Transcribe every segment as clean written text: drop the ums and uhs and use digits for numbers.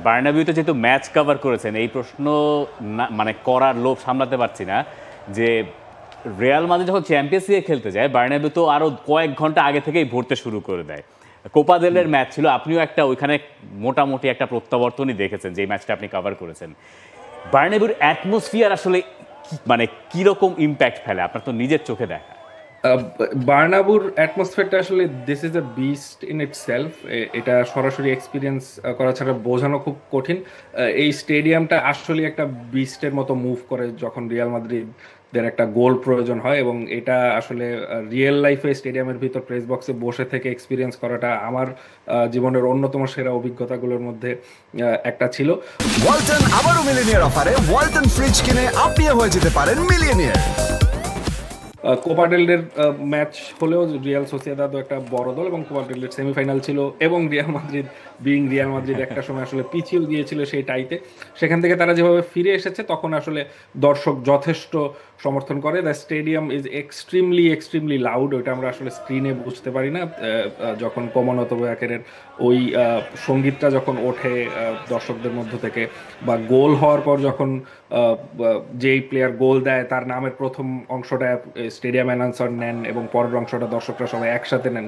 বার্নাবিউতে যেহেতু match cover করেছেন, এই প্রশ্ন মানে করার লোভ সামলাতে পারছি না যে রিয়াল মাদ্রিদ যখন চ্যাম্পিয়ন্স লিগে খেলতে যায়, বার্নাবিউ তো আরও কয়েক ঘন্টা আগে থেকেই ভরতে শুরু করে দেয়। কোপা দেলের ম্যাচ ছিল, আপনিও একটা ওইখানে মোটামুটি একটা প্রত্যাবর্তনই দেখেছেন যে ম্যাচটা আপনি কভার করেছেন। বার্নাবিউর অ্যাটমসফিয়ার আসলে মানে কীরকম ইম্প্যাক্ট ফেলে, আপনার তো নিজের চোখে দেখা। বার্নাবুর অ্যাটমসফিয়ারটা আসলে this is a beast in it self. এটা সরাসরি এক্সপিরিয়েন্স করা ছাড়া বোঝানো খুব কঠিন। এই স্টেডিয়ামটা আসলে একটা বিস্টের মতো মুভ করে যখন রিয়াল মাদ্রিদের একটা গোল প্রয়োজন হয়, এবং এটা আসলে রিয়েল লাইফে স্টেডিয়ামের ভিতর প্রেস বক্সে বসে থেকে এক্সপিরিয়েন্স করাটা আমার জীবনের অন্যতম সেরা অভিজ্ঞতাগুলোর মধ্যে একটা ছিল। ওয়ালটন আবারও মিলিনিয়ার অফারে ওয়ালটন ফ্রিজ কিনে আপনিও হয়ে যেতে পারেন মিলিয়নিয়ার। কোপা ডেল রের ম্যাচ হলেও রিয়াল সোসিয়েদাদও একটা বড় দল, এবং কোপা ডেল রের সেমিফাইনাল ছিল, এবং রিয়াল মাদ্রিদ রিয়াল মাদ্রিদ একটা সময় আসলে পিছিয়েও গিয়েছিল সেই টাইতে। সেখান থেকে তারা যেভাবে ফিরে এসেছে, তখন আসলে দর্শক যথেষ্ট সমর্থন করে। The stadium is extremely loud. ওইটা আমরা আসলে স্ক্রিনে বুঝতে পারি না। যখন কমনত ব্যাকেরের ওই সঙ্গীতটা যখন ওঠে দর্শকদের মধ্য থেকে, বা গোল হওয়ার পর যখন যেই প্লেয়ার গোল দেয় তার নামের প্রথম অংশটা স্টেডিয়াম অ্যানাউন্সার নেন এবং পরের অংশটা দর্শকরা সবাই একসাথে নেন,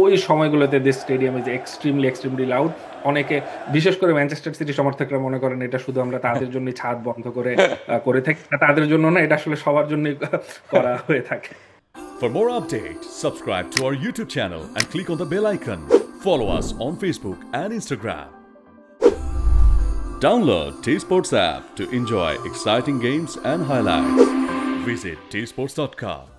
ওই সময়গুলোতে this stadium is extremely loud. অনেকে, বিশেষ করে ম্যানচেস্টার সিটি সমর্থকরা মনে করেন এটা শুধু আমরা তাদের জন্য ছাদ বন্ধ করে থাকি। তাদের জন্য না, এটা আসলে সবার জন্যই করা হয়ে থাকে। For more updates, subscribe to our YouTube channel and click on the bell icon. Follow us on Facebook and Instagram. Download T-Sports app to enjoy exciting games and highlights. Visit tsports.com.